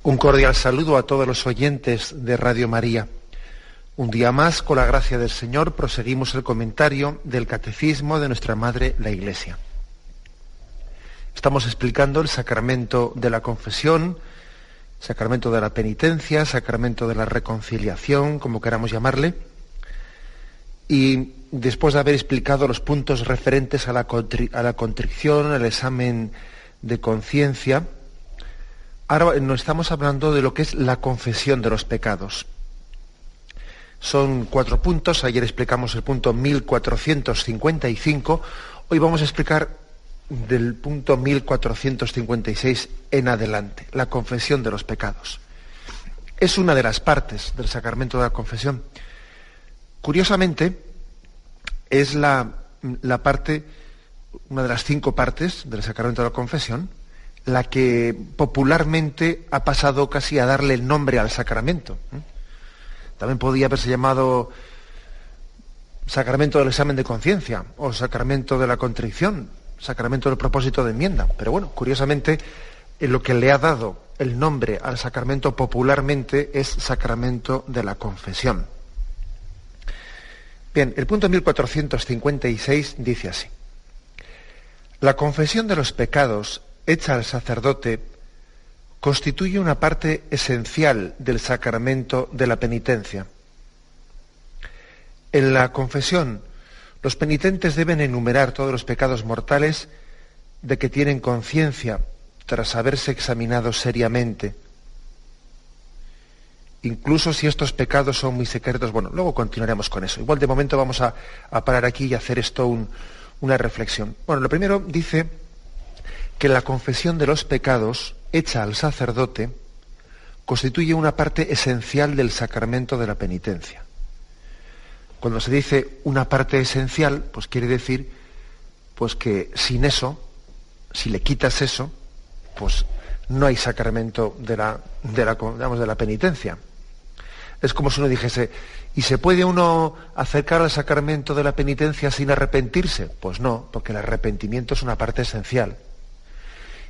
Un cordial saludo a todos los oyentes de Radio María. Un día más, con la gracia del Señor, proseguimos el comentario del Catecismo de nuestra Madre, la Iglesia. Estamos explicando el sacramento de la confesión, sacramento de la penitencia, sacramento de la reconciliación, como queramos llamarle. Y después de haber explicado los puntos referentes a la contrición, al examen de conciencia, ahora nos estamos hablando de lo que es la confesión de los pecados. Son 4 puntos, ayer explicamos el punto 1455, hoy vamos a explicar del punto 1456 en adelante, la confesión de los pecados. Es una de las partes del sacramento de la confesión. Curiosamente, es la parte, una de las 5 partes del sacramento de la confesión, la que popularmente ha pasado casi a darle el nombre al sacramento. También podía haberse llamado sacramento del examen de conciencia, o sacramento de la contrición, sacramento del propósito de enmienda. Pero bueno, curiosamente, lo que le ha dado el nombre al sacramento popularmente es sacramento de la confesión. Bien, el punto 1456 dice así: la confesión de los pecados hecha al sacerdote constituye una parte esencial del sacramento de la penitencia. En la confesión, los penitentes deben enumerar todos los pecados mortales de que tienen conciencia tras haberse examinado seriamente, incluso si estos pecados son muy secretos. Bueno, luego continuaremos con eso. Igual de momento vamos a parar aquí y hacer esto una reflexión. Bueno, lo primero dice que la confesión de los pecados hecha al sacerdote constituye una parte esencial del sacramento de la penitencia. Cuando se dice una parte esencial, pues quiere decir pues que sin eso, si le quitas eso, pues no hay sacramento de la penitencia. Es como si uno dijese, ¿y se puede uno acercar al sacramento de la penitencia sin arrepentirse? Pues no, porque el arrepentimiento es una parte esencial.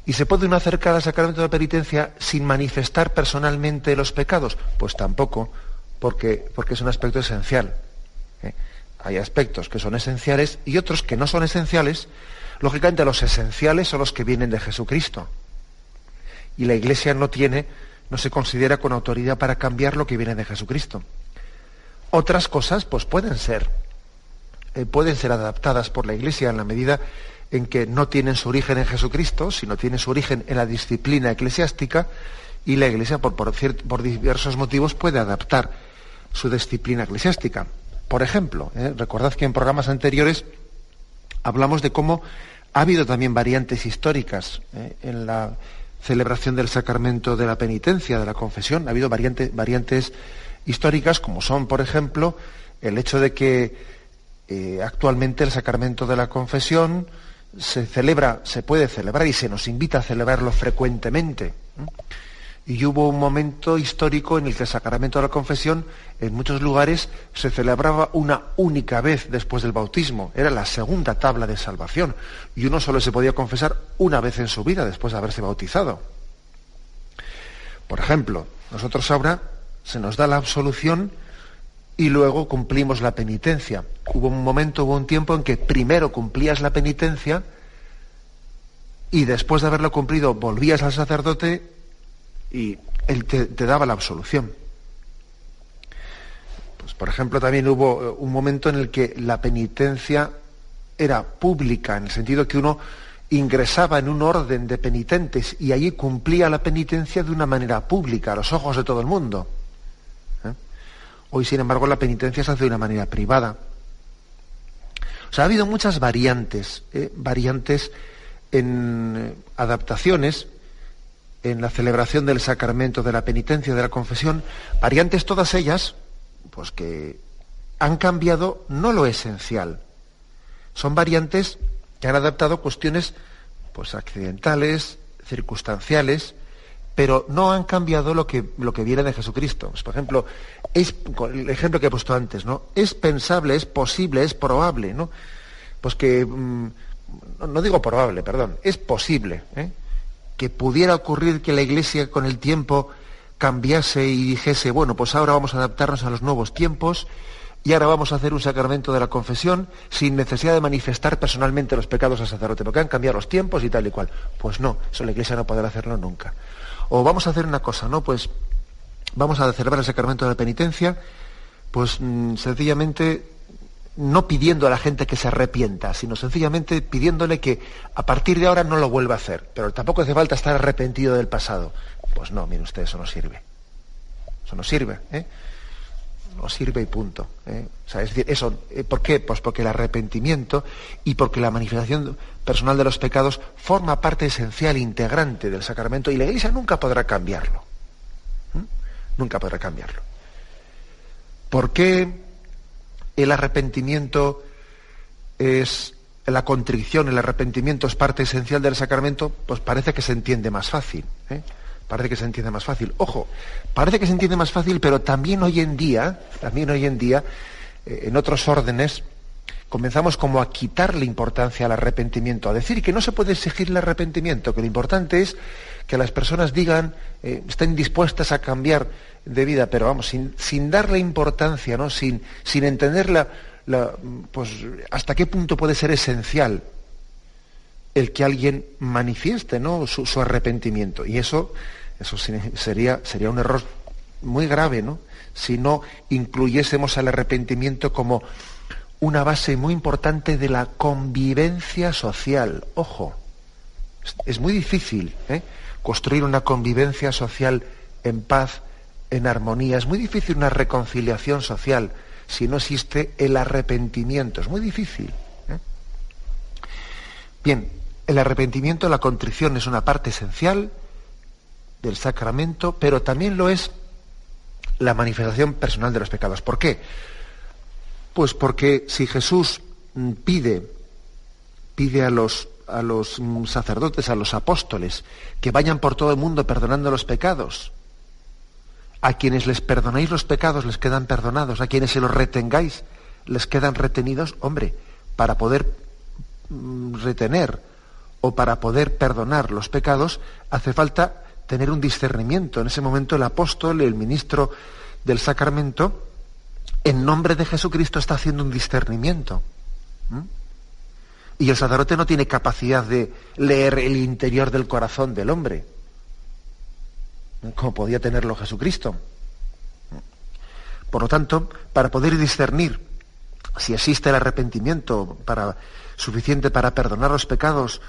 ¿Y se puede uno acercar al sacramento de la penitencia sin manifestar personalmente los pecados? Pues tampoco, porque es un aspecto esencial. Hay aspectos que son esenciales y otros que no son esenciales. Lógicamente los esenciales son los que vienen de Jesucristo. Y la Iglesia no se considera con autoridad para cambiar lo que viene de Jesucristo. Otras cosas pues pueden ser adaptadas por la Iglesia en la medida en que no tienen su origen en Jesucristo, sino tienen su origen en la disciplina eclesiástica, y la Iglesia por diversos motivos puede adaptar su disciplina eclesiástica. Por ejemplo, recordad que en programas anteriores hablamos de cómo ha habido también variantes históricas en la celebración del sacramento de la penitencia, de la confesión. Ha habido variantes históricas, como son, por ejemplo, el hecho de que actualmente el sacramento de la confesión se puede celebrar y se nos invita a celebrarlo frecuentemente. Y hubo un momento histórico en el que el sacramento de la confesión en muchos lugares se celebraba una única vez después del bautismo. Era la segunda tabla de salvación. Y uno solo se podía confesar una vez en su vida después de haberse bautizado. Por ejemplo, nosotros ahora se nos da la absolución y luego cumplimos la penitencia. Hubo un tiempo en que primero cumplías la penitencia y después de haberlo cumplido volvías al sacerdote y él te daba la absolución. Pues, por ejemplo, también hubo un momento en el que la penitencia era pública, en el sentido que uno ingresaba en un orden de penitentes y allí cumplía la penitencia de una manera pública, a los ojos de todo el mundo. Hoy, sin embargo, la penitencia se hace de una manera privada. O sea, ha habido muchas variantes en adaptaciones en la celebración del sacramento de la penitencia, de la confesión, variantes todas ellas, pues que han cambiado no lo esencial. Son variantes que han adaptado cuestiones pues accidentales, circunstanciales, pero no han cambiado lo que viene de Jesucristo. Pues, por ejemplo, el ejemplo que he puesto antes, ¿no? Es pensable, es posible, es probable, ¿no? Pues que, no digo probable, perdón, es posible, que pudiera ocurrir que la Iglesia con el tiempo cambiase y dijese, bueno, pues ahora vamos a adaptarnos a los nuevos tiempos y ahora vamos a hacer un sacramento de la confesión sin necesidad de manifestar personalmente los pecados al sacerdote, porque han cambiado los tiempos y tal y cual. Pues no, eso la Iglesia no podrá hacerlo nunca. O vamos a hacer una cosa, ¿no? Pues vamos a celebrar el sacramento de la penitencia, pues sencillamente no pidiendo a la gente que se arrepienta, sino sencillamente pidiéndole que a partir de ahora no lo vuelva a hacer. Pero tampoco hace falta estar arrepentido del pasado. Pues no, mire usted, eso no sirve. Eso no sirve, ¿eh? No sirve y punto, ¿eh? O sea, es decir, eso, ¿por qué? Pues porque el arrepentimiento y porque la manifestación personal de los pecados forma parte esencial, integrante del sacramento, y la Iglesia nunca podrá cambiarlo. Nunca podrá cambiarlo. ¿Por qué el arrepentimiento es la contrición, el arrepentimiento es parte esencial del sacramento? Pues parece que se entiende más fácil, ¿eh? Parece que se entiende más fácil. Ojo, parece que se entiende más fácil, pero también hoy en día, en otros órdenes, comenzamos como a quitarle importancia al arrepentimiento, a decir que no se puede exigir el arrepentimiento, que lo importante es que las personas digan, estén dispuestas a cambiar de vida, pero vamos, sin darle importancia, ¿no? Sin entender pues hasta qué punto puede ser esencial el que alguien manifieste, ¿no? su arrepentimiento. Y eso sería un error muy grave, ¿no? Si no incluyésemos al arrepentimiento como una base muy importante de la convivencia social. Ojo, es muy difícil, ¿eh? Construir una convivencia social en paz, en armonía. Es muy difícil una reconciliación social si no existe el arrepentimiento. Es muy difícil, ¿eh? Bien, el arrepentimiento, la contrición es una parte esencial del sacramento, pero también lo es la manifestación personal de los pecados. ¿Por qué? Pues porque si Jesús pide a los sacerdotes, a los apóstoles, que vayan por todo el mundo perdonando los pecados, a quienes les perdonéis los pecados les quedan perdonados, a quienes se los retengáis les quedan retenidos, hombre, para poder retener o para poder perdonar los pecados hace falta tener un discernimiento. En ese momento el apóstol, el ministro del sacramento, en nombre de Jesucristo está haciendo un discernimiento. Y el sacerdote no tiene capacidad de leer el interior del corazón del hombre, como podía tenerlo Jesucristo. Por lo tanto, para poder discernir si existe el arrepentimiento suficiente para perdonar los pecados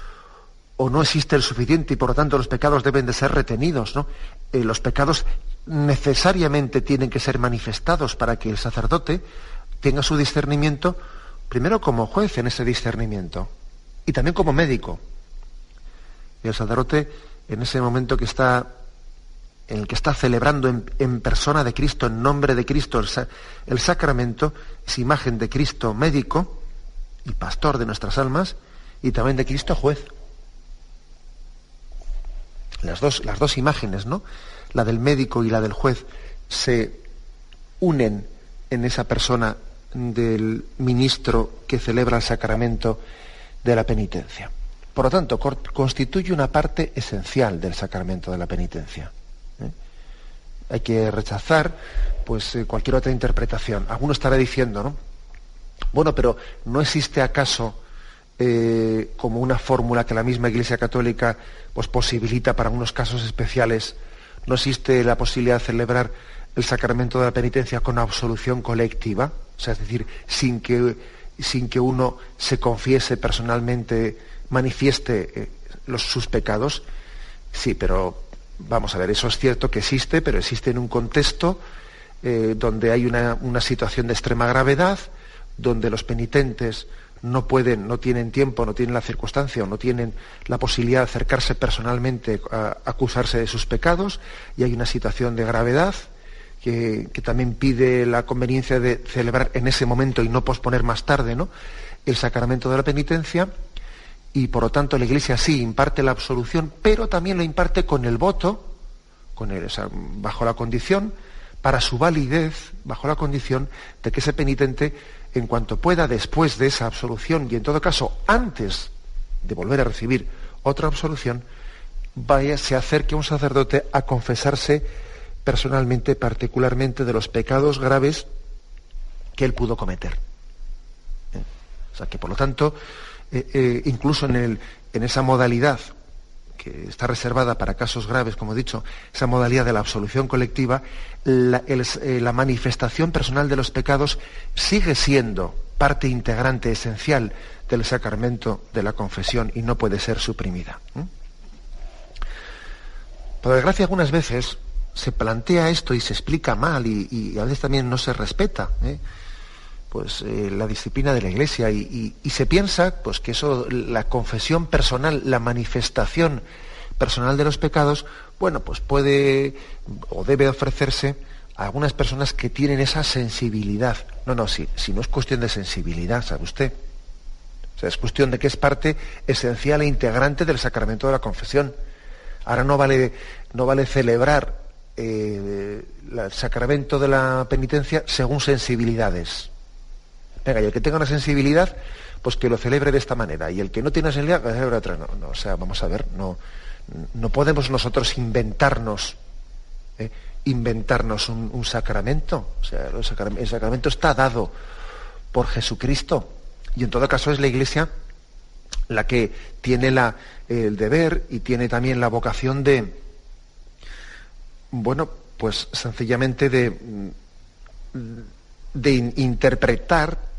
o no existe el suficiente y por lo tanto los pecados deben de ser retenidos, ¿no? Los pecados necesariamente tienen que ser manifestados para que el sacerdote tenga su discernimiento, primero como juez en ese discernimiento y también como médico. Y el sacerdote, en ese momento en el que está celebrando en persona de Cristo, en nombre de Cristo, el sacramento, es imagen de Cristo médico y pastor de nuestras almas, y también de Cristo juez. Las dos imágenes, ¿no? La del médico y la del juez se unen en esa persona del ministro que celebra el sacramento de la penitencia. Por lo tanto, constituye una parte esencial del sacramento de la penitencia. Hay que rechazar pues cualquier otra interpretación. Alguno estará diciendo, ¿no? Bueno, pero ¿no existe acaso como una fórmula que la misma Iglesia Católica pues posibilita para unos casos especiales? ¿No existe la posibilidad de celebrar el sacramento de la penitencia con absolución colectiva? O sea, es decir, sin que uno se confiese personalmente, manifieste sus pecados. Sí, pero vamos a ver, eso es cierto que existe, pero existe en un contexto donde hay una situación de extrema gravedad, donde los penitentes no tienen tiempo, no tienen la circunstancia o no tienen la posibilidad de acercarse personalmente a acusarse de sus pecados, y hay una situación de gravedad que también pide la conveniencia de celebrar en ese momento y no posponer más tarde, ¿no?, el sacramento de la penitencia. Y por lo tanto la Iglesia sí imparte la absolución, pero también lo imparte con el voto, bajo la condición, para su validez, bajo la condición de que ese penitente, en cuanto pueda, después de esa absolución, y en todo caso antes de volver a recibir otra absolución, se acerque a un sacerdote a confesarse personalmente, particularmente, de los pecados graves que él pudo cometer. O sea que, por lo tanto, incluso en esa modalidad que está reservada para casos graves, como he dicho, esa modalidad de la absolución colectiva, la manifestación personal de los pecados sigue siendo parte integrante, esencial del sacramento de la confesión y no puede ser suprimida. Por desgracia, algunas veces se plantea esto y se explica mal y a veces también no se respeta la disciplina de la Iglesia y se piensa pues que eso, la confesión personal, la manifestación personal de los pecados, bueno, pues puede o debe ofrecerse a algunas personas que tienen esa sensibilidad. No, si no es cuestión de sensibilidad, ¿sabe usted? O sea, es cuestión de que es parte esencial e integrante del sacramento de la confesión. Ahora no vale celebrar el sacramento de la penitencia según sensibilidades. Venga, y el que tenga una sensibilidad, pues que lo celebre de esta manera, y el que no tiene una sensibilidad, que lo celebre de otra. No, o sea, vamos a ver, no podemos nosotros inventarnos un sacramento. O sea, el sacramento está dado por Jesucristo, y en todo caso es la Iglesia la que tiene el deber y tiene también la vocación de, bueno, pues sencillamente de interpretar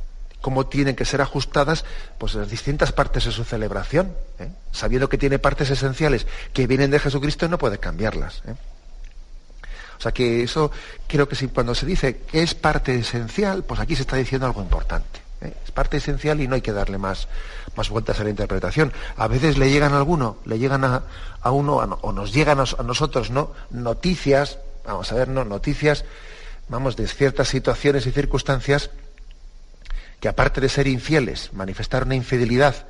cómo tienen que ser ajustadas pues las distintas partes de su celebración, sabiendo que tiene partes esenciales que vienen de Jesucristo y no puede cambiarlas. O sea que eso, creo que cuando se dice que es parte esencial, pues aquí se está diciendo algo importante. Es parte esencial y no hay que darle más vueltas a la interpretación. A veces le llegan a uno, o nos llegan a nosotros, ¿no?, noticias, de ciertas situaciones y circunstancias que, aparte de ser infieles, manifestar una infidelidad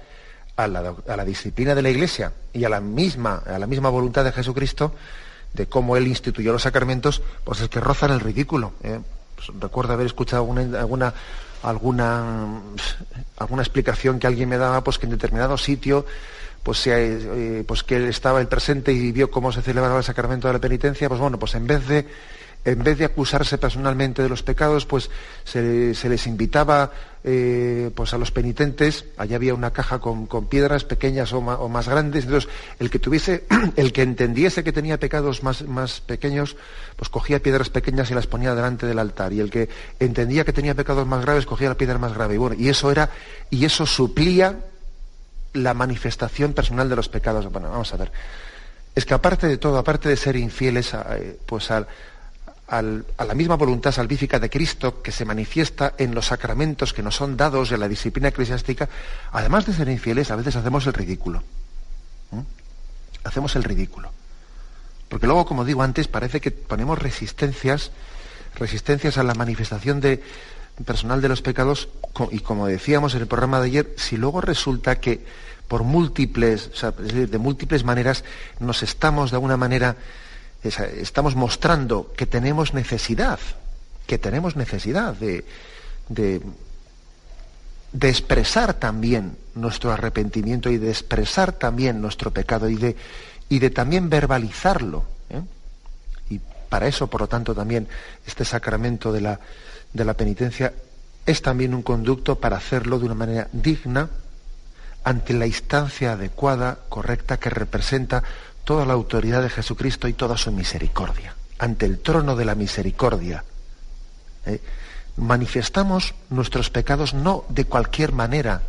a la disciplina de la Iglesia y a la misma voluntad de Jesucristo, de cómo Él instituyó los sacramentos, pues es que rozan el ridículo. Pues recuerdo haber escuchado alguna explicación que alguien me daba, pues que en determinado sitio, pues que él estaba presente y vio cómo se celebraba el sacramento de la penitencia, pues bueno, pues en vez de acusarse personalmente de los pecados, pues se les invitaba pues a los penitentes. Allá había una caja con piedras pequeñas o más grandes. Entonces, el que entendiese que tenía pecados más pequeños, pues cogía piedras pequeñas y las ponía delante del altar. Y el que entendía que tenía pecados más graves, cogía la piedra más grave. Y eso suplía la manifestación personal de los pecados. Bueno, vamos a ver. Es que aparte de todo, aparte de ser infieles a la misma voluntad salvífica de Cristo, que se manifiesta en los sacramentos que nos son dados en la disciplina eclesiástica, además de ser infieles, a veces hacemos el ridículo. Hacemos el ridículo. Porque luego, como digo antes, parece que ponemos resistencias a la manifestación personal de los pecados, y como decíamos en el programa de ayer, si luego resulta que por de múltiples maneras nos estamos de alguna manera estamos mostrando que tenemos necesidad de expresar también nuestro arrepentimiento y de expresar también nuestro pecado y de también verbalizarlo. Y para eso, por lo tanto, también este sacramento de la penitencia es también un conducto para hacerlo de una manera digna ante la instancia adecuada, correcta, que representa toda la autoridad de Jesucristo y toda su misericordia. Ante el trono de la misericordia. Manifestamos nuestros pecados no de cualquier manera,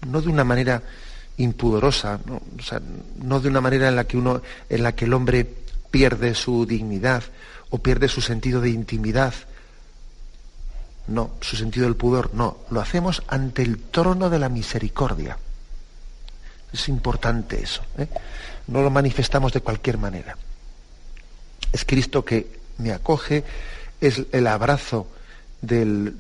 no de una manera impudorosa, no de una manera en la que el hombre pierde su dignidad o pierde su sentido de intimidad, no, su sentido del pudor, no, lo hacemos ante el trono de la misericordia. Es importante eso, No lo manifestamos de cualquier manera. Es Cristo que me acoge, es el abrazo del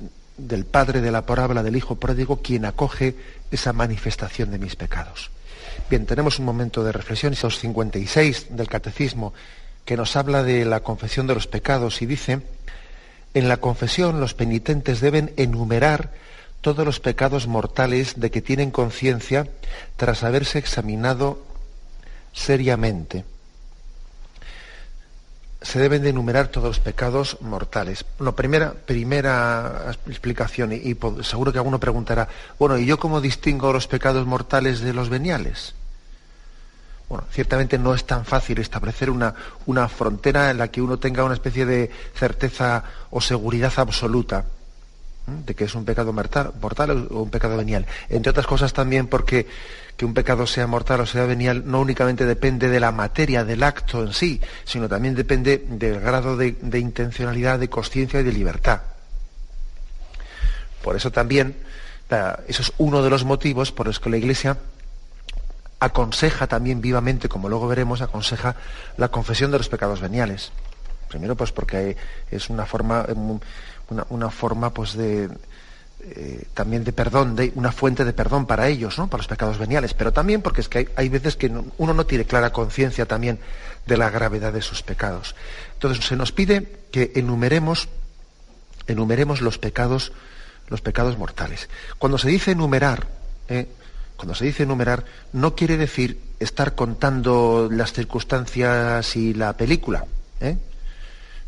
Padre de la parábola del Hijo pródigo quien acoge esa manifestación de mis pecados. Bien, tenemos un momento de reflexión, 56 del Catecismo, que nos habla de la confesión de los pecados y dice: en la confesión los penitentes deben enumerar todos los pecados mortales de que tienen conciencia tras haberse examinado seriamente. se deben de enumerar todos los pecados mortales. Bueno, primera explicación, y seguro que alguno preguntará, bueno, ¿y yo cómo distingo los pecados mortales de los veniales? Bueno, ciertamente no es tan fácil establecer una frontera en la que uno tenga una especie de certeza o seguridad absoluta de que es un pecado mortal o un pecado venial. Entre otras cosas también porque que un pecado sea mortal o sea venial no únicamente depende de la materia, del acto en sí, sino también depende del grado de intencionalidad, de consciencia y de libertad. Por eso también, eso es uno de los motivos por los que la Iglesia aconseja también vivamente, como luego veremos, aconseja la confesión de los pecados veniales. Primero, pues porque es una forma pues de también de perdón, de una fuente de perdón para ellos, ¿no? Para los pecados veniales, pero también porque es que hay veces que uno no tiene clara conciencia también de la gravedad de sus pecados. Entonces se nos pide que enumeremos los pecados mortales. Cuando se dice enumerar, no quiere decir estar contando las circunstancias y la película.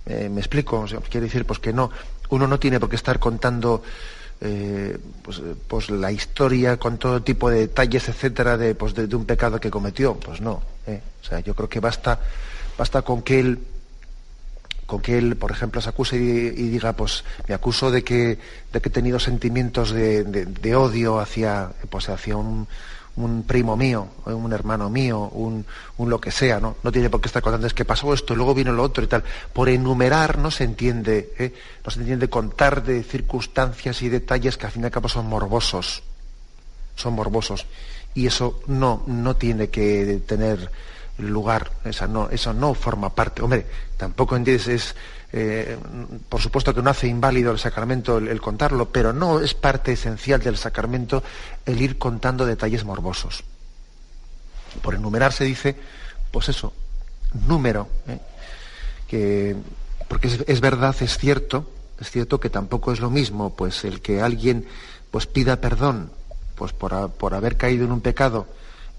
¿Me explico? O sea, quiere decir pues que no, uno no tiene por qué estar contando pues la historia con todo tipo de detalles, etcétera, de un pecado que cometió. Pues no. O sea, yo creo que basta con que él, por ejemplo, se acuse y diga, pues me acuso de que he tenido sentimientos de odio hacia un primo mío, un hermano mío, un lo que sea, ¿no? No tiene por qué estar contando, es que pasó esto, luego vino lo otro y tal. Por enumerar no se entiende contar de circunstancias y detalles que al fin y al cabo son morbosos. Y eso no tiene que tener lugar, eso no forma parte. Hombre, tampoco entiendes, por supuesto que no hace inválido el sacramento el contarlo, pero no es parte esencial del sacramento el ir contando detalles morbosos. Por enumerar se dice, pues eso, número, porque es verdad, es cierto que tampoco es lo mismo pues el que alguien pues pida perdón pues por haber caído en un pecado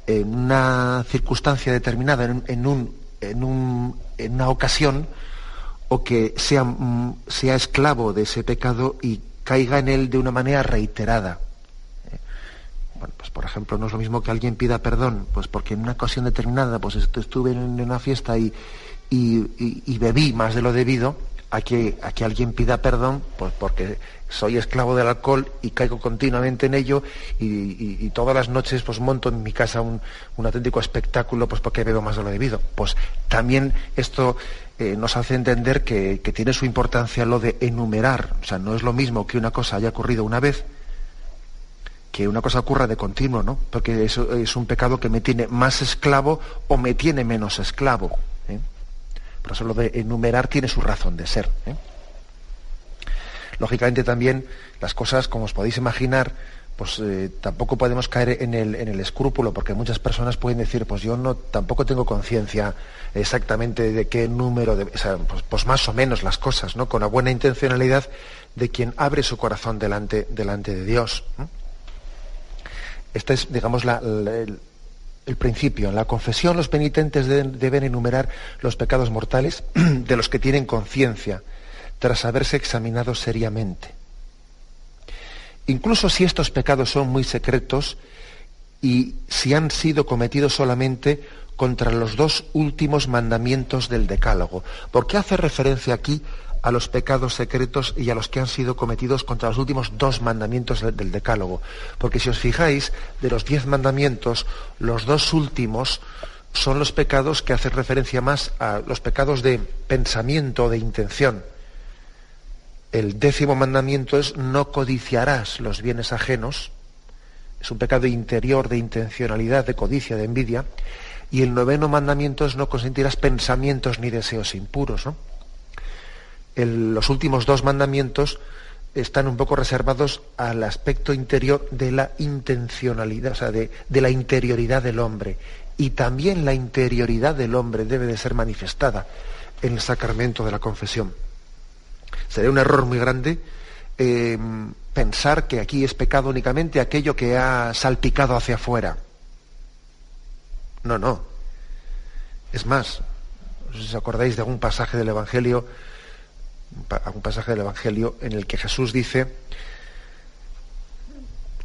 en una circunstancia determinada, en una ocasión, o que sea esclavo de ese pecado y caiga en él de una manera reiterada. Bueno, pues por ejemplo, no es lo mismo que alguien pida perdón, pues porque en una ocasión determinada pues estuve en una fiesta y bebí más de lo debido, a que alguien pida perdón pues porque soy esclavo del alcohol y caigo continuamente en ello y todas las noches pues monto en mi casa un auténtico espectáculo pues porque bebo más de lo debido. Pues también esto nos hace entender que tiene su importancia lo de enumerar. O sea, no es lo mismo que una cosa haya ocurrido una vez que una cosa ocurra de continuo, ¿no? Porque eso es un pecado que me tiene más esclavo o me tiene menos esclavo. Por eso lo de enumerar tiene su razón de ser. Lógicamente también las cosas, como os podéis imaginar, pues tampoco podemos caer en el escrúpulo, porque muchas personas pueden decir, pues yo tampoco tengo conciencia exactamente de qué número, pues más o menos las cosas, ¿no? Con la buena intencionalidad de quien abre su corazón delante de Dios. Este es, digamos, el principio. En la confesión los penitentes deben enumerar los pecados mortales de los que tienen conciencia, tras haberse examinado seriamente. Incluso si estos pecados son muy secretos y si han sido cometidos solamente contra los dos últimos mandamientos del Decálogo. ¿Por qué hace referencia aquí a los pecados secretos y a los que han sido cometidos contra los últimos dos mandamientos del Decálogo? Porque si os fijáis, de los 10 mandamientos, los dos últimos son los pecados que hacen referencia más a los pecados de pensamiento, de intención. El 10º mandamiento es no codiciarás los bienes ajenos. Es un pecado interior de intencionalidad, de codicia, de envidia. Y el 9º mandamiento es no consentirás pensamientos ni deseos impuros, ¿no? Los últimos 2 mandamientos están un poco reservados al aspecto interior de la intencionalidad, o sea, de la interioridad del hombre. Y también la interioridad del hombre debe de ser manifestada en el sacramento de la confesión. Sería un error muy grande pensar que aquí es pecado únicamente aquello que ha salpicado hacia afuera. No. Es más, No sé si os acordáis de algún pasaje del Evangelio en el que Jesús dice: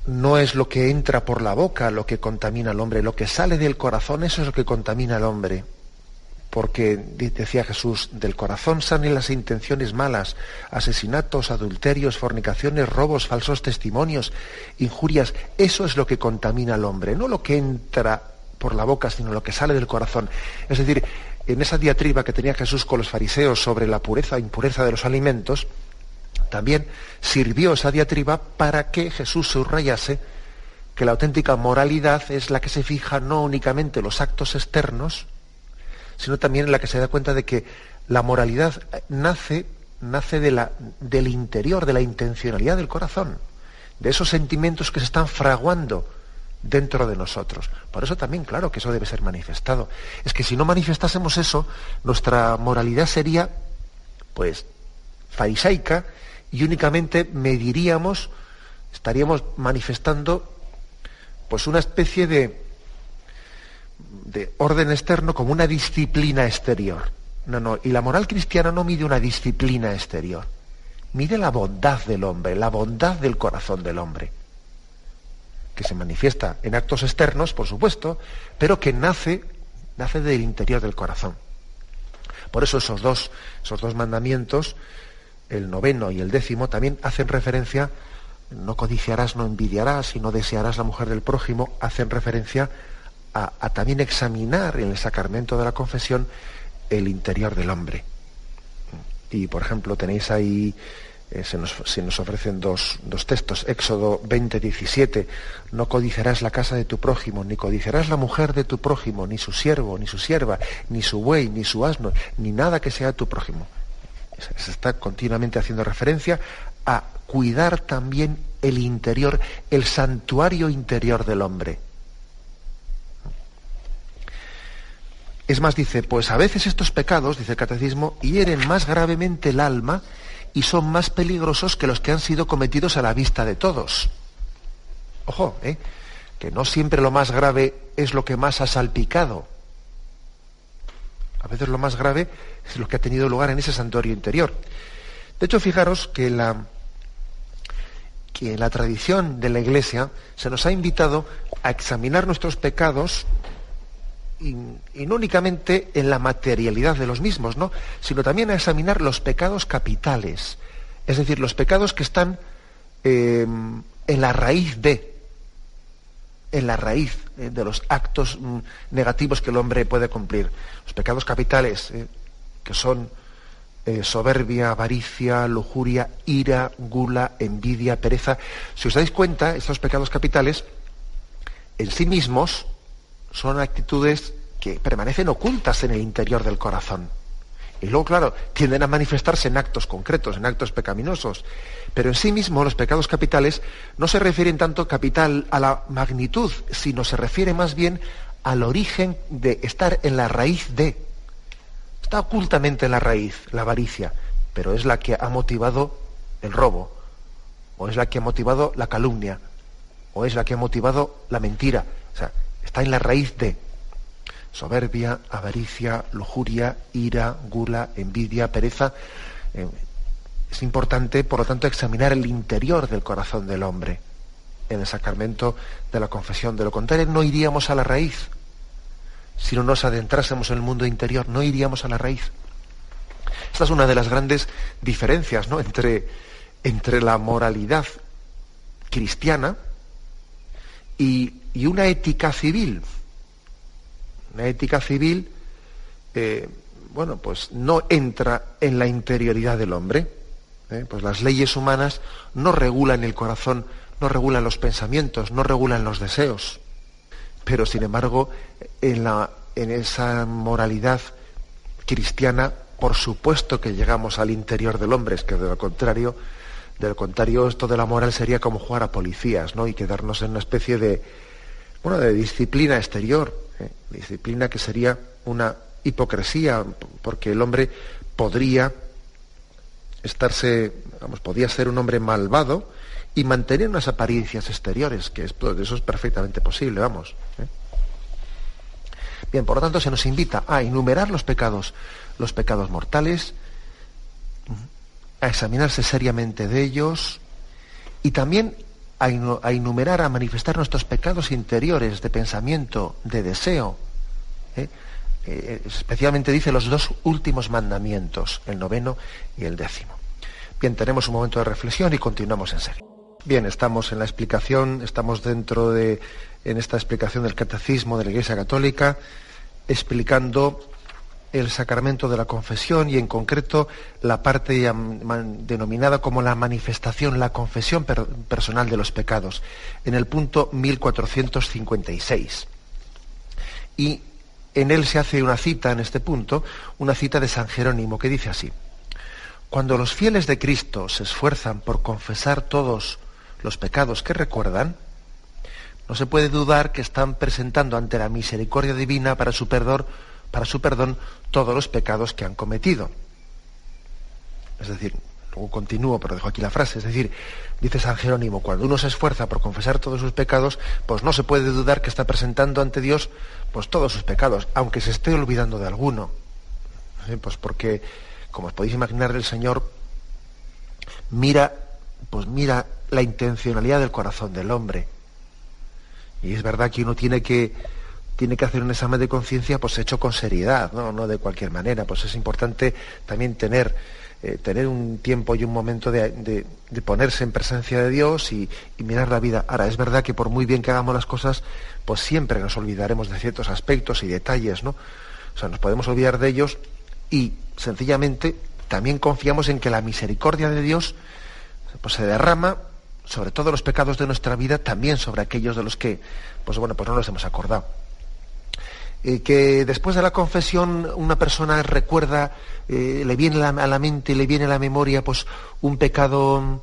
no es lo que entra por la boca lo que contamina al hombre, lo que sale del corazón, eso es lo que contamina al hombre. Porque, decía Jesús, del corazón salen las intenciones malas, asesinatos, adulterios, fornicaciones, robos, falsos testimonios, injurias. Eso es lo que contamina al hombre, no lo que entra por la boca, sino lo que sale del corazón. Es decir, en esa diatriba que tenía Jesús con los fariseos sobre la pureza e impureza de los alimentos, también sirvió esa diatriba para que Jesús subrayase que la auténtica moralidad es la que se fija no únicamente en los actos externos, sino también en la que se da cuenta de que la moralidad nace del interior, de la intencionalidad del corazón, de esos sentimientos que se están fraguando dentro de nosotros. Por eso también, claro, que eso debe ser manifestado. Es que si no manifestásemos eso, nuestra moralidad sería, pues, farisaica, y únicamente estaríamos manifestando, pues, una especie de orden externo, como una disciplina exterior. No, y la moral cristiana no mide una disciplina exterior, mide la bondad del hombre, la bondad del corazón del hombre, que se manifiesta en actos externos, por supuesto, pero que nace del interior del corazón. Por eso esos dos mandamientos, el 9º y el 10º, también hacen referencia: no codiciarás, no envidiarás y no desearás la mujer del prójimo, hacen referencia a también examinar en el sacramento de la confesión el interior del hombre. Y, por ejemplo, tenéis ahí, se nos ofrecen dos textos. Éxodo 20:17: no codiciarás la casa de tu prójimo, ni codiciarás la mujer de tu prójimo, ni su siervo, ni su sierva, ni su buey, ni su asno, ni nada que sea tu prójimo. Se está continuamente haciendo referencia a cuidar también el interior, el santuario interior del hombre. Es más, dice, pues a veces estos pecados, dice el Catecismo, hieren más gravemente el alma y son más peligrosos que los que han sido cometidos a la vista de todos. Ojo, que no siempre lo más grave es lo que más ha salpicado. A veces lo más grave es lo que ha tenido lugar en ese santuario interior. De hecho, fijaros que en la tradición de la Iglesia se nos ha invitado a examinar nuestros pecados, y no únicamente en la materialidad de los mismos, ¿no?, sino también a examinar los pecados capitales, es decir, los pecados que están en la raíz de los actos negativos que el hombre puede cumplir. Los pecados capitales, que son soberbia, avaricia, lujuria, ira, gula, envidia, pereza. Si os dais cuenta, estos pecados capitales en sí mismos son actitudes que permanecen ocultas en el interior del corazón. Y luego, claro, tienden a manifestarse en actos concretos, en actos pecaminosos. Pero en sí mismos los pecados capitales no se refieren tanto capital a la magnitud, sino se refiere más bien al origen de estar en la raíz de. Está ocultamente en la raíz, la avaricia, pero es la que ha motivado el robo, o es la que ha motivado la calumnia, o es la que ha motivado la mentira. O sea, está en la raíz de soberbia, avaricia, lujuria, ira, gula, envidia, pereza. Es importante, por lo tanto, examinar el interior del corazón del hombre en el sacramento de la confesión. De lo contrario, no iríamos a la raíz. Si no nos adentrásemos en el mundo interior, no iríamos a la raíz. Esta es una de las grandes diferencias, ¿no?, entre la moralidad cristiana y una ética civil. Una ética civil, pues no entra en la interioridad del hombre. Pues las leyes humanas no regulan el corazón, no regulan los pensamientos, no regulan los deseos. Pero, sin embargo, en esa moralidad cristiana, por supuesto que llegamos al interior del hombre. Es que de lo contrario, esto de la moral sería como jugar a policías, ¿no?, y quedarnos en una especie de disciplina exterior, disciplina que sería una hipocresía, porque el hombre podía ser un hombre malvado y mantener unas apariencias exteriores, que eso es perfectamente posible, Bien, por lo tanto, se nos invita a enumerar los pecados mortales, a examinarse seriamente de ellos y también a enumerar, a manifestar nuestros pecados interiores de pensamiento, de deseo. Especialmente dice los 2 últimos mandamientos, el 9º y el 10º. Bien, tenemos un momento de reflexión y continuamos enseguida. Bien, estamos en la explicación, estamos en esta explicación del Catecismo de la Iglesia Católica, explicando el sacramento de la confesión y en concreto la parte denominada como la manifestación, la confesión personal de los pecados, en el punto 1456. Y en él se hace una cita, en este punto, una cita de San Jerónimo, que dice así: cuando los fieles de Cristo se esfuerzan por confesar todos los pecados que recuerdan, no se puede dudar que están presentando ante la misericordia divina para su perdón todos los pecados que han cometido. Es decir, luego continúo, pero dejo aquí la frase, es decir, dice San Jerónimo, cuando uno se esfuerza por confesar todos sus pecados, pues no se puede dudar que está presentando ante Dios pues todos sus pecados, aunque se esté olvidando de alguno. Pues porque, como os podéis imaginar, el Señor mira la intencionalidad del corazón del hombre. Y es verdad que uno tiene que hacer un examen de conciencia pues hecho con seriedad, no de cualquier manera. Pues es importante también tener un tiempo y un momento de ponerse en presencia de Dios y mirar la vida. Ahora, es verdad que por muy bien que hagamos las cosas, pues siempre nos olvidaremos de ciertos aspectos y detalles, ¿no? O sea, nos podemos olvidar de ellos y sencillamente también confiamos en que la misericordia de Dios pues se derrama sobre todos los pecados de nuestra vida, también sobre aquellos de los que pues no nos hemos acordado. Que después de la confesión una persona recuerda, le viene a la mente, le viene a la memoria pues un pecado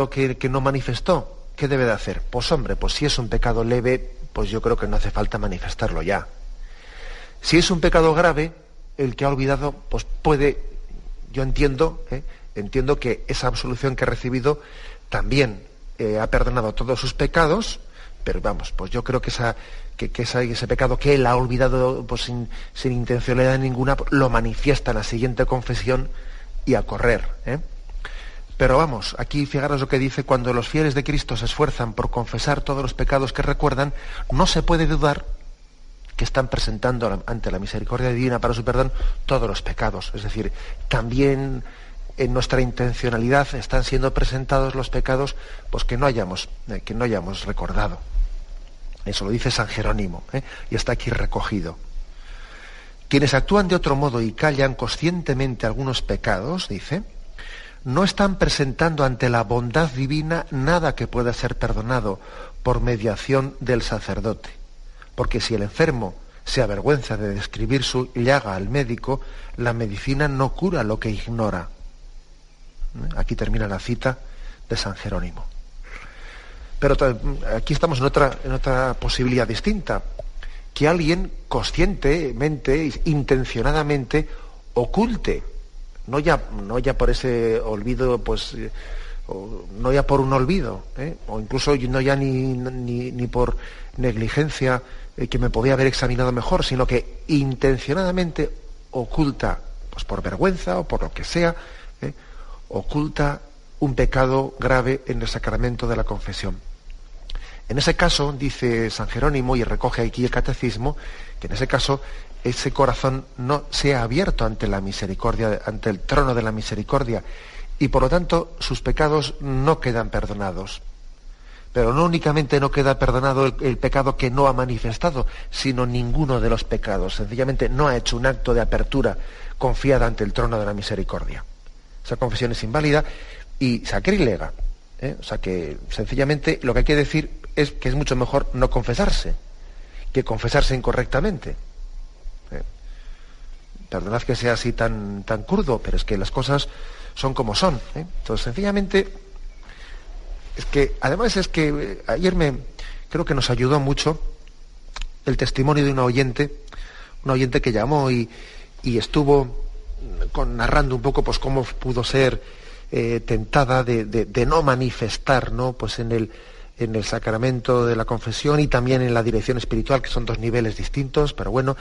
que no manifestó. ¿Qué debe de hacer? Pues hombre, pues si es un pecado leve, pues yo creo que no hace falta manifestarlo ya. Si es un pecado grave, el que ha olvidado, pues yo entiendo que esa absolución que ha recibido también ha perdonado todos sus pecados, pero pues yo creo que ese pecado que él ha olvidado pues sin intencionalidad ninguna, lo manifiesta en la siguiente confesión y a correr. Pero aquí fijaros lo que dice: cuando los fieles de Cristo se esfuerzan por confesar todos los pecados que recuerdan, no se puede dudar que están presentando ante la misericordia divina para su perdón todos los pecados. Es decir, también en nuestra intencionalidad están siendo presentados los pecados pues que no hayamos recordado. Eso lo dice San Jerónimo, y está aquí recogido. Quienes actúan de otro modo y callan conscientemente algunos pecados, dice, no están presentando ante la bondad divina nada que pueda ser perdonado por mediación del sacerdote. Porque si el enfermo se avergüenza de describir su llaga al médico, la medicina no cura lo que ignora. Aquí termina la cita de San Jerónimo. Pero aquí estamos en otra posibilidad distinta, que alguien conscientemente, intencionadamente, oculte, no ya por ese olvido, pues, no ya por un olvido, o incluso no ya ni por negligencia, que me podía haber examinado mejor, sino que intencionadamente oculta, pues por vergüenza o por lo que sea, oculta un pecado grave en el sacramento de la confesión. En ese caso, dice San Jerónimo, y recoge aquí el Catecismo, que en ese caso ese corazón no sea abierto ante la misericordia, ante el trono de la misericordia, y por lo tanto sus pecados no quedan perdonados. Pero no únicamente no queda perdonado el pecado que no ha manifestado, sino ninguno de los pecados. Sencillamente no ha hecho un acto de apertura confiada ante el trono de la misericordia. Esa confesión es inválida y sacrílega. O sea que sencillamente lo que hay que decir es que es mucho mejor no confesarse que confesarse incorrectamente. Perdonad que sea así tan crudo, pero es que las cosas son como son. Entonces, sencillamente, además ayer creo que nos ayudó mucho el testimonio de una oyente que llamó y estuvo narrando un poco pues cómo pudo ser tentada de no manifestar, ¿no? Pues en en el sacramento de la confesión y también en la dirección espiritual, que son dos niveles distintos, pero bueno,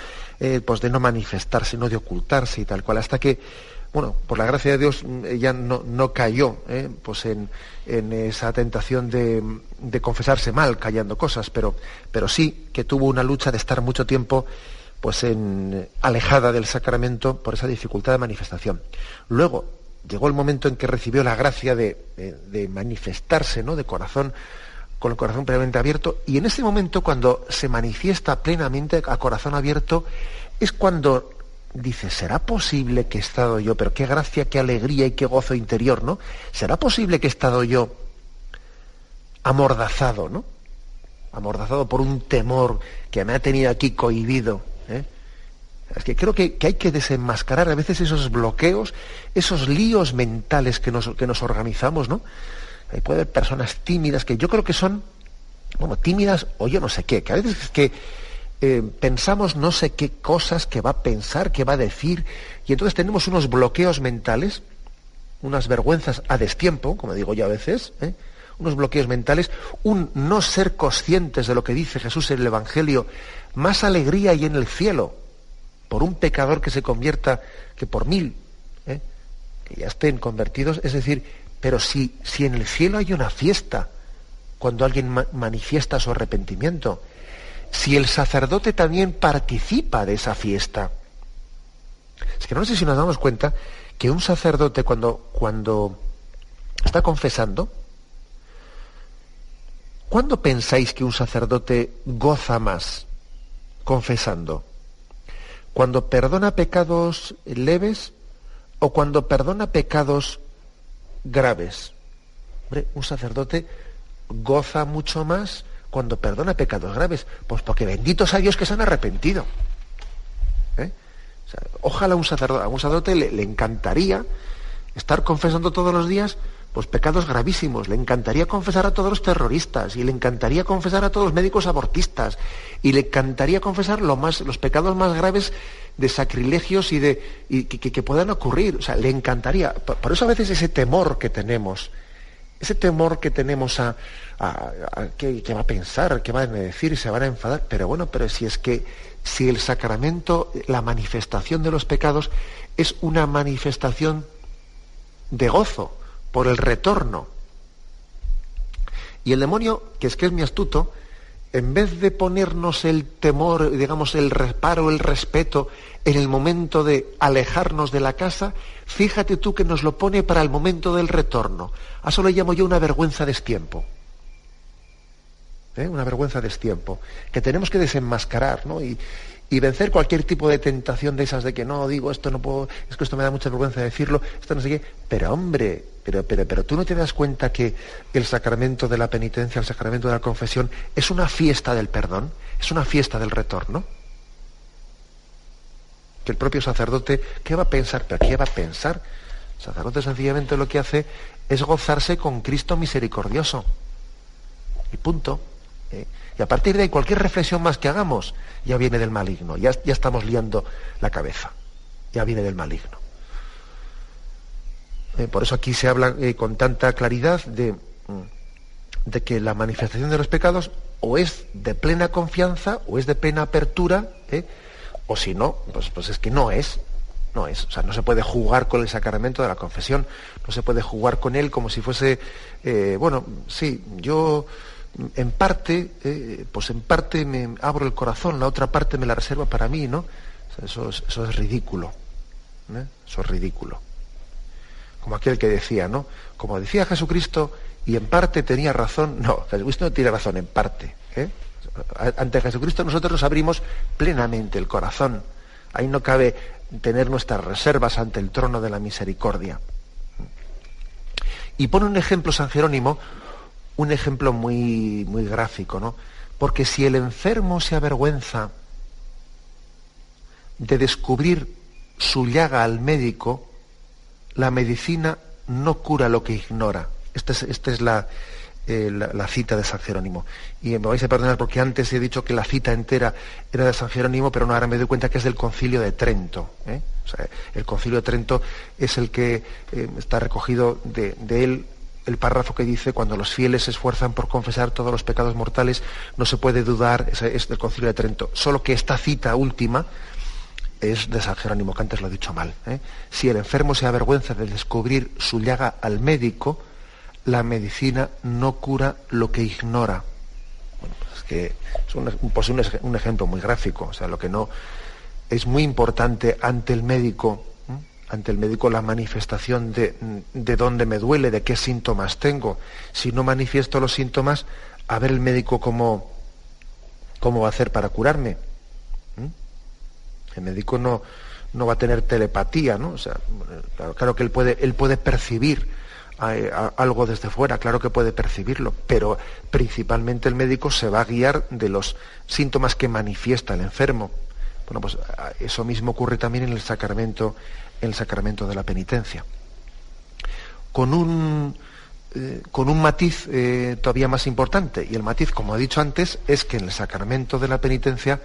pues de no manifestarse, no de ocultarse y tal cual, hasta que, bueno, por la gracia de Dios, ella no cayó pues en esa tentación de confesarse mal, callando cosas, pero sí que tuvo una lucha de estar mucho tiempo pues alejada del sacramento por esa dificultad de manifestación. Luego llegó el momento en que recibió la gracia de manifestarse, ¿no?, de corazón, con el corazón plenamente abierto, y en ese momento, cuando se manifiesta plenamente a corazón abierto, es cuando dice: ¿será posible que he estado yo, pero qué gracia, qué alegría y qué gozo interior, ¿no? ¿Será posible que he estado yo amordazado, ¿no? Amordazado por un temor que me ha tenido aquí cohibido, ¿eh? Es que creo que hay que desenmascarar a veces esos bloqueos, esos líos mentales que nos organizamos, ¿no? Puede haber personas tímidas que yo creo que son, bueno, tímidas o yo no sé qué, que a veces es que pensamos no sé qué cosas que va a pensar, que va a decir, y entonces tenemos unos bloqueos mentales, unas vergüenzas a destiempo, como digo yo a veces, unos bloqueos mentales, un no ser conscientes de lo que dice Jesús en el Evangelio: más alegría hay en el cielo por un pecador que se convierta que por 1000, que ya estén convertidos. Es decir, pero si en el cielo hay una fiesta cuando alguien manifiesta su arrepentimiento, si el sacerdote también participa de esa fiesta. Es que no sé si nos damos cuenta que un sacerdote cuando está confesando, ¿cuándo pensáis que un sacerdote goza más confesando? ¿Cuando perdona pecados leves o cuando perdona pecados graves? Hombre, un sacerdote goza mucho más cuando perdona pecados graves, pues porque benditos a Dios que se han arrepentido. O sea, ojalá a un sacerdote le encantaría estar confesando todos los días pues pecados gravísimos, le encantaría confesar a todos los terroristas, y le encantaría confesar a todos los médicos abortistas, y le encantaría confesar los pecados más graves de sacrilegios y que puedan ocurrir. O sea, le encantaría. Por eso a veces ese temor que tenemos a qué va a pensar, qué va a decir, se van a enfadar, pero bueno, pero si el sacramento, la manifestación de los pecados, es una manifestación de gozo por el retorno. Y el demonio, que es muy astuto, en vez de ponernos el temor, digamos, el reparo, el respeto, en el momento de alejarnos de la casa, fíjate tú que nos lo pone para el momento del retorno. A eso lo llamo yo una vergüenza a destiempo. Una vergüenza a destiempo, que tenemos que desenmascarar, ¿no? Y vencer cualquier tipo de tentación de esas de que no, digo, esto no puedo, es que esto me da mucha vergüenza decirlo, esto no sé qué. Pero hombre, pero tú no te das cuenta que el sacramento de la penitencia, el sacramento de la confesión, es una fiesta del perdón, es una fiesta del retorno. Que el propio sacerdote, ¿qué va a pensar? ¿Pero qué va a pensar? El sacerdote sencillamente lo que hace es gozarse con Cristo misericordioso. Y punto. Y a partir de ahí, cualquier reflexión más que hagamos ya viene del maligno, ya estamos liando la cabeza, ya viene del maligno. Por eso aquí se habla con tanta claridad de que la manifestación de los pecados o es de plena confianza o es de plena apertura, o si no, pues es que no es. O sea, no se puede jugar con el sacramento de la confesión, no se puede jugar con él como si fuese, bueno, sí, yo en parte me abro el corazón, la otra parte me la reservo para mí, ¿no? O sea, eso es ridículo, eso es ridículo. Como aquel que decía, ¿no? Como decía Jesucristo, y en parte tenía razón. No, Jesucristo no tiene razón en parte. Ante Jesucristo nosotros nos abrimos plenamente el corazón. Ahí no cabe tener nuestras reservas ante el trono de la misericordia. Y pone un ejemplo San Jerónimo, un ejemplo muy, muy gráfico, ¿no? Porque si el enfermo se avergüenza de descubrir su llaga al médico, la medicina no cura lo que ignora. Esta es la cita de San Jerónimo. Y me vais a perdonar porque antes he dicho que la cita entera era de San Jerónimo, pero no, ahora me doy cuenta que es del Concilio de Trento. O sea, el Concilio de Trento es el que está recogido de él, el párrafo que dice: cuando los fieles se esfuerzan por confesar todos los pecados mortales, no se puede dudar, es del Concilio de Trento. Solo que esta cita última es de San Jerónimo, que antes lo he dicho mal. Si el enfermo se avergüenza de descubrir su llaga al médico, la medicina no cura lo que ignora. Bueno, pues es que es un ejemplo muy gráfico. O sea, lo que no es muy importante ante el médico la manifestación de dónde me duele, de qué síntomas tengo. Si no manifiesto los síntomas, a ver el médico cómo va a hacer para curarme. El médico no va a tener telepatía, ¿no? O sea, claro que él puede percibir algo desde fuera, claro que puede percibirlo, pero principalmente el médico se va a guiar de los síntomas que manifiesta el enfermo. Bueno, pues eso mismo ocurre también en el sacramento de la penitencia. Con un matiz todavía más importante, y el matiz, como he dicho antes, es que en el sacramento de la penitencia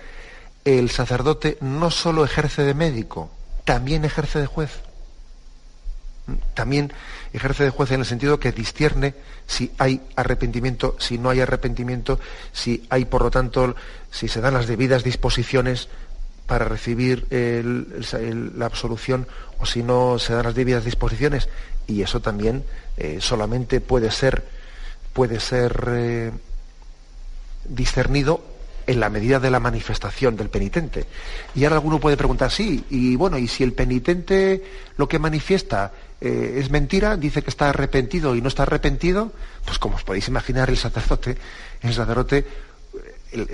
el sacerdote no solo ejerce de médico, también ejerce de juez. También ejerce de juez en el sentido que discierne si hay arrepentimiento, si no hay arrepentimiento, si hay, por lo tanto, si se dan las debidas disposiciones para recibir la absolución, o si no se dan las debidas disposiciones. Y eso también solamente puede ser discernido en la medida de la manifestación del penitente. Y ahora alguno puede preguntar: sí, y bueno, y si el penitente lo que manifiesta es mentira, dice que está arrepentido y no está arrepentido, pues como os podéis imaginar, el sacerdote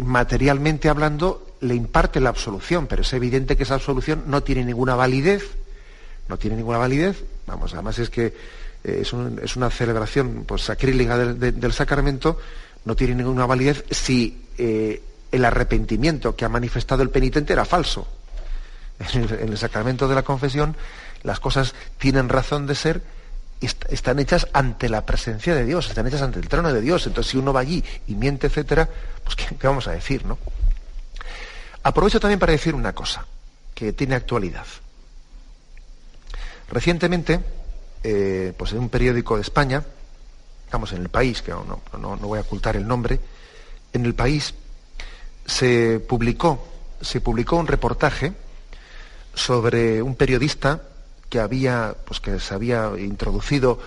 materialmente hablando le imparte la absolución, pero es evidente que esa absolución no tiene ninguna validez. Vamos, además es que es una celebración pues sacrílega del sacramento. No tiene ninguna validez si el arrepentimiento que ha manifestado el penitente era falso. En el sacramento de la confesión las cosas tienen razón de ser y están hechas ante la presencia de Dios, están hechas ante el trono de Dios. Entonces, si uno va allí y miente, etcétera, pues ¿qué vamos a decir, no? Aprovecho también para decir una cosa que tiene actualidad. Recientemente, pues en un periódico de España, estamos en El País, que no voy a ocultar el nombre, en El País se publicó un reportaje sobre un periodista que se había introducido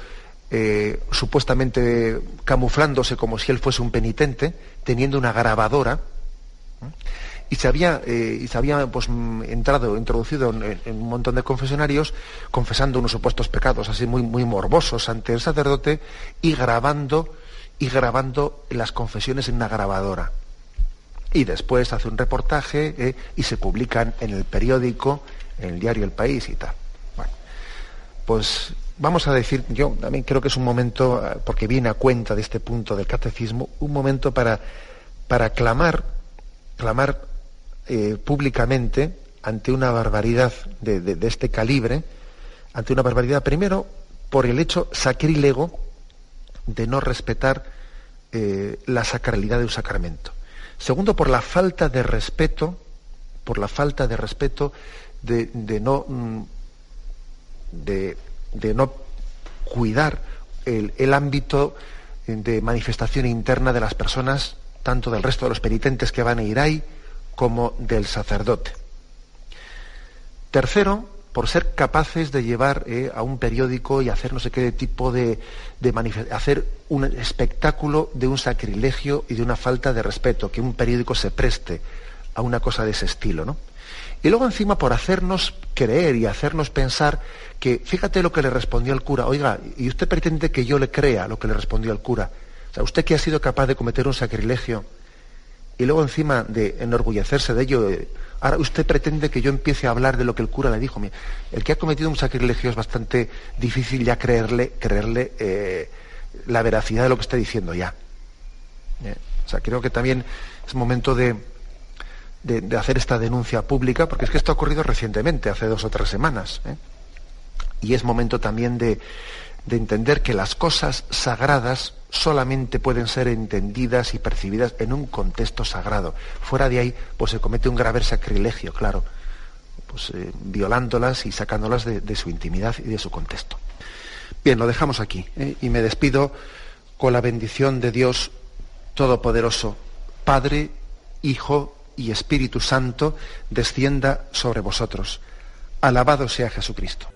supuestamente camuflándose como si él fuese un penitente, teniendo una grabadora, y se había pues introducido en un montón de confesonarios, confesando unos supuestos pecados así muy, muy morbosos ante el sacerdote, y grabando las confesiones en una grabadora. Y después hace un reportaje y se publican en el periódico, en el diario El País y tal. Bueno, pues vamos a decir, yo también creo que es un momento, porque viene a cuenta de este punto del catecismo, un momento para clamar públicamente ante una barbaridad de este calibre, ante una barbaridad primero por el hecho sacrílego de no respetar la sacralidad de un sacramento. Segundo, por la falta de respeto, de no cuidar el ámbito de manifestación interna de las personas, tanto del resto de los penitentes que van a ir ahí, como del sacerdote. Tercero, por ser capaces de llevar a un periódico y hacer no sé qué tipo hacer un espectáculo de un sacrilegio y de una falta de respeto, que un periódico se preste a una cosa de ese estilo, ¿no? Y luego encima por hacernos creer y hacernos pensar que, fíjate lo que le respondió el cura: oiga, ¿y usted pretende que yo le crea lo que le respondió al cura? O sea, usted que ha sido capaz de cometer un sacrilegio, y luego encima de enorgullecerse de ello, ahora usted pretende que yo empiece a hablar de lo que el cura le dijo. Mira, el que ha cometido un sacrilegio es bastante difícil ya creerle la veracidad de lo que está diciendo ya. O sea, creo que también es momento de hacer esta denuncia pública, porque es que esto ha ocurrido recientemente, hace 2 o 3 semanas. Y es momento también de entender que las cosas sagradas solamente pueden ser entendidas y percibidas en un contexto sagrado. Fuera de ahí, pues se comete un grave sacrilegio, claro, pues violándolas y sacándolas de su intimidad y de su contexto. Bien, lo dejamos aquí, y me despido con la bendición de Dios Todopoderoso, Padre, Hijo y Espíritu Santo, descienda sobre vosotros. Alabado sea Jesucristo.